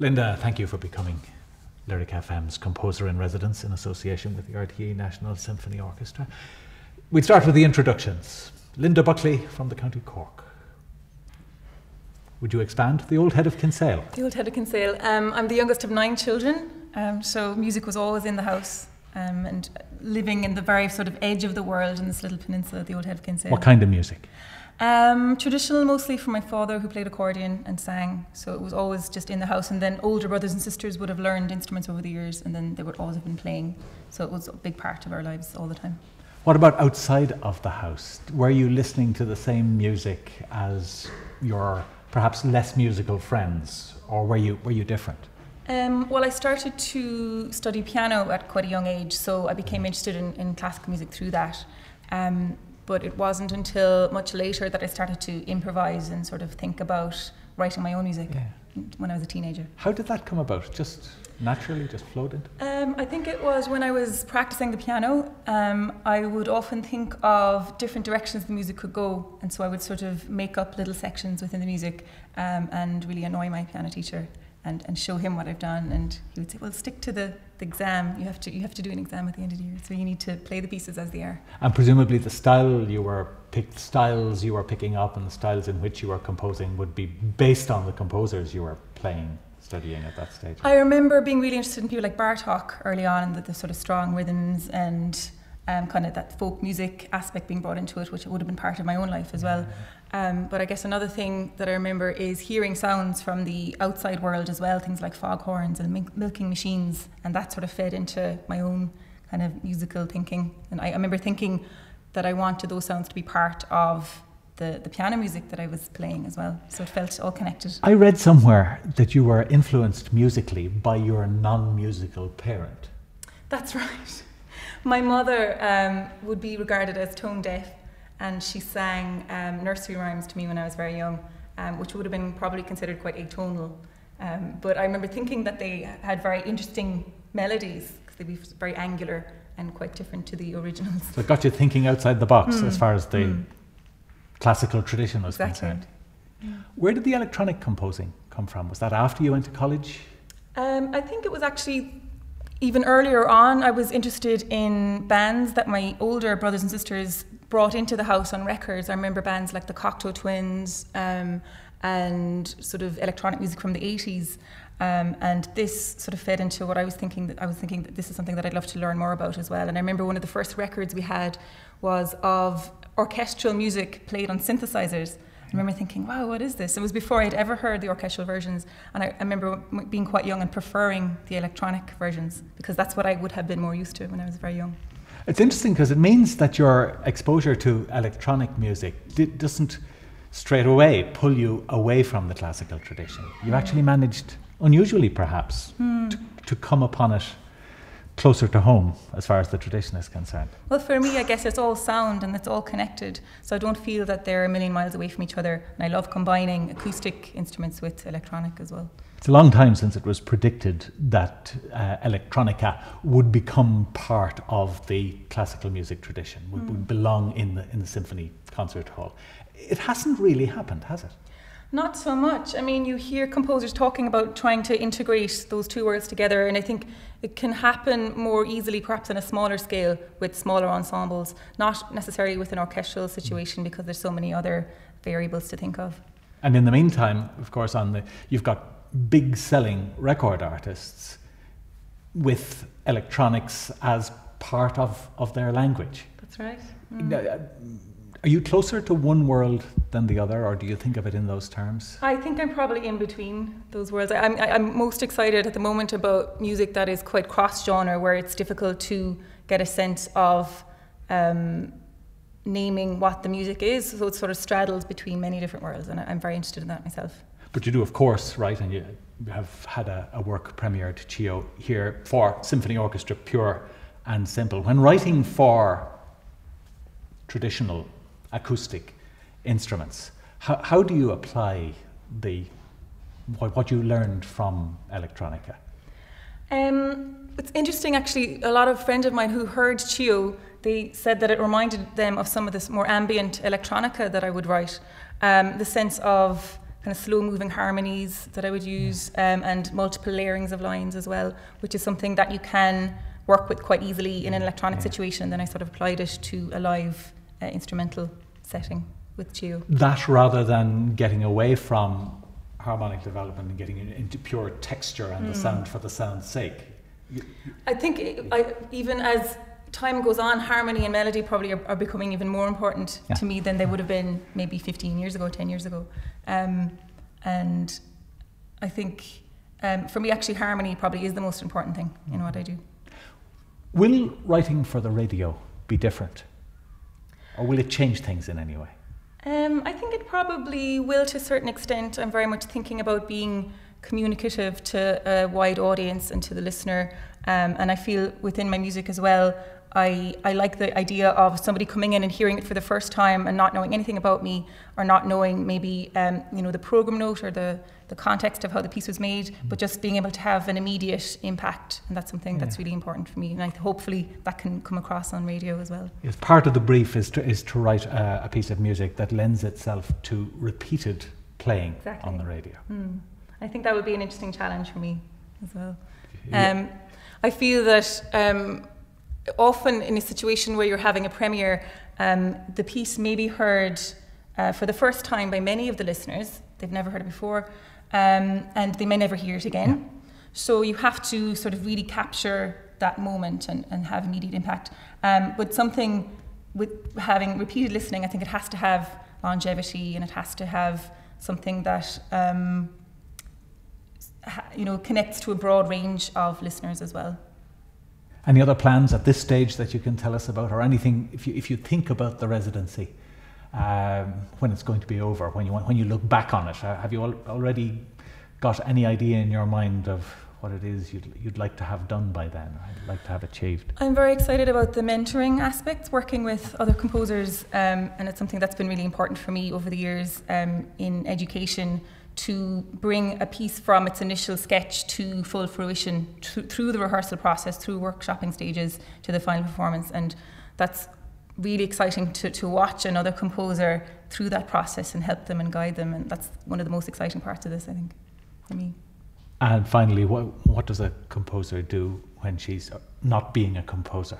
Linda, thank you for becoming Lyric FM's composer in residence in association with the RTÉ National Symphony Orchestra. We'd start with the introductions. Linda Buckley from the County Cork. Would you expand? The old head of Kinsale. The old head of Kinsale. I'm the youngest of 9 children, so music was always in the house, and living in the very sort of edge of the world in this little peninsula, the old head of Kinsale. What kind of music? Traditional, mostly from my father, who played accordion and sang, so it was always just in the house, and then older brothers and sisters would have learned instruments over the years, and then they would always have been playing, so it was a big part of our lives all the time. What about outside of the house? Were you listening to the same music as your perhaps less musical friends, or were you different? Well, I started to study piano at quite a young age, so I became interested in classical music through that. But it wasn't until much later that I started to improvise and sort of think about writing my own music when I was a teenager. How did that come about? Just naturally, just flowed into? I think it was when I was practicing the piano. I would often think of different directions the music could go, and so I would sort of make up little sections within the music and really annoy my piano teacher and show him what I've done, and he would say, well, stick to the exam. You have to do an exam at the end of the year, so you need to play the pieces as they are. And presumably the styles you were picking up and the styles in which you were composing would be based on the composers you were studying at that stage. I remember being really interested in people like Bartók early on, and the sort of strong rhythms and kind of that folk music aspect being brought into it, which would have been part of my own life as well. But I guess another thing that I remember is hearing sounds from the outside world as well, things like foghorns and milking machines, and that sort of fed into my own kind of musical thinking. And I remember thinking that I wanted those sounds to be part of the piano music that I was playing as well, so it felt all connected. I read somewhere that you were influenced musically by your non-musical parent. That's right. My mother would be regarded as tone deaf, and she sang nursery rhymes to me when I was very young, which would have been probably considered quite atonal. But I remember thinking that they had very interesting melodies, because they'd be very angular and quite different to the originals. So it got you thinking outside the box as far as the classical tradition was concerned. Where did the electronic composing come from? Was that after you went to college? I think it was actually even earlier on. I was interested in bands that my older brothers and sisters brought into the house on records. I remember bands like the Cocteau Twins and sort of electronic music from the 80s. And this sort of fed into what I was thinking that this is something that I'd love to learn more about as well. And I remember one of the first records we had was of orchestral music played on synthesizers. I remember thinking, wow, what is this? It was before I'd ever heard the orchestral versions, and I remember being quite young and preferring the electronic versions, because that's what I would have been more used to when I was very young. It's interesting because it means that your exposure to electronic music doesn't straight away pull you away from the classical tradition. You've actually managed, unusually perhaps, to come upon it closer to home as far as the tradition is concerned. Well, for me, I guess it's all sound and it's all connected, so I don't feel that they're a million miles away from each other, and I love combining acoustic instruments with electronic as well. It's a long time since it was predicted that electronica would become part of the classical music tradition, would belong in the symphony concert hall. It hasn't really happened, has it? Not so much. I mean, you hear composers talking about trying to integrate those two worlds together, and I think it can happen more easily perhaps on a smaller scale with smaller ensembles, not necessarily with an orchestral situation, because there's so many other variables to think of. And in the meantime, of course, you've got big selling record artists with electronics as part of their language. That's right. Are you closer to one world than the other, or do you think of it in those terms? I think I'm probably in between those worlds. I'm most excited at the moment about music that is quite cross-genre, where it's difficult to get a sense of naming what the music is, so it sort of straddles between many different worlds, and I'm very interested in that myself. But you do, of course, right, and you have had a work premiered, Chio, here for symphony orchestra, pure and simple. When writing for traditional acoustic instruments, how do you apply what you learned from electronica? It's interesting, actually. A lot of friends of mine who heard Chio, they said that it reminded them of some of this more ambient electronica that I would write. The sense of kind kind of slow-moving harmonies that I would use, and multiple layerings of lines as well, which is something that you can work with quite easily in an electronic situation. And then I sort of applied it to a live instrumental setting with Gio. That rather than getting away from harmonic development and getting into pure texture and the sound for the sound's sake. I think even as time goes on, harmony and melody probably are becoming even more important to me than they would have been maybe 15 years ago, 10 years ago. And I think for me actually harmony probably is the most important thing in what I do. Will writing for the radio be different? Or will it change things in any way? I think it probably will to a certain extent. I'm very much thinking about being communicative to a wide audience and to the listener. And I feel within my music as well, I like the idea of somebody coming in and hearing it for the first time and not knowing anything about me, or not knowing maybe the program note or the context of how the piece was made, but just being able to have an immediate impact. And that's something that's really important for me. And hopefully that can come across on radio as well. Yes, part of the brief is to write a piece of music that lends itself to repeated playing on the radio. I think that would be an interesting challenge for me as well. I feel that often in a situation where you're having a premiere, the piece may be heard for the first time by many of the listeners. They've never heard it before, and they may never hear it again. So you have to sort of really capture that moment and have immediate impact. But something with having repeated listening, I think it has to have longevity, and it has to have something that connects to a broad range of listeners as well. Any other plans at this stage that you can tell us about, or anything if you think about the residency when it's going to be over, when you look back on it? Have you already got any idea in your mind of what it is you'd like to have done by then, or you'd like to have achieved? I'm very excited about the mentoring aspects, working with other composers, and it's something that's been really important for me over the years in education, to bring a piece from its initial sketch to full fruition through the rehearsal process, through workshopping stages, to the final performance. And that's really exciting to watch another composer through that process and help them and guide them. And that's one of the most exciting parts of this, I think, for me. And finally, what does a composer do when she's not being a composer?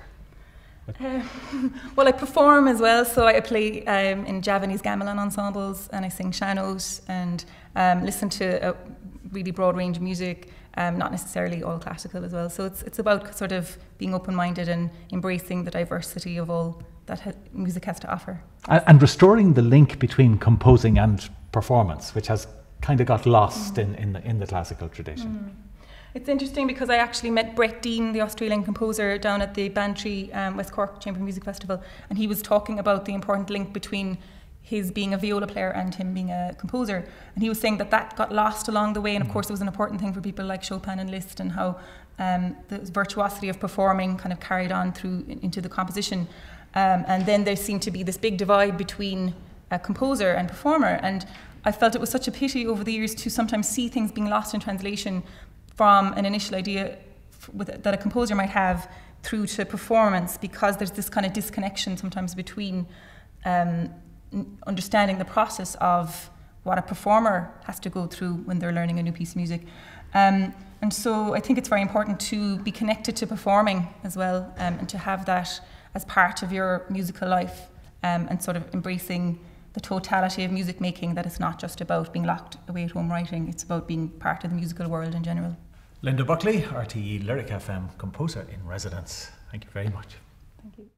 Well, I perform as well, so I play in Javanese gamelan ensembles, and I sing sean-nós and listen to a really broad range of music, not necessarily all classical as well. So it's about sort of being open-minded and embracing the diversity of all that music has to offer. And restoring the link between composing and performance, which has kind of got lost in the classical tradition. It's interesting because I actually met Brett Dean, the Australian composer, down at the Bantry West Cork Chamber Music Festival, and he was talking about the important link between his being a viola player and him being a composer. And he was saying that got lost along the way, and of course it was an important thing for people like Chopin and Liszt, and how the virtuosity of performing kind of carried on through into the composition. And then there seemed to be this big divide between a composer and performer, and I felt it was such a pity over the years to sometimes see things being lost in translation from an initial idea that a composer might have through to performance, because there's this kind of disconnection sometimes between understanding the process of what a performer has to go through when they're learning a new piece of music. And so I think it's very important to be connected to performing as well, and to have that as part of your musical life, and sort of embracing the totality of music making, that it's not just about being locked away at home writing, it's about being part of the musical world in general. Linda Buckley, RTÉ Lyric FM composer in residence. Thank you very much. Thank you.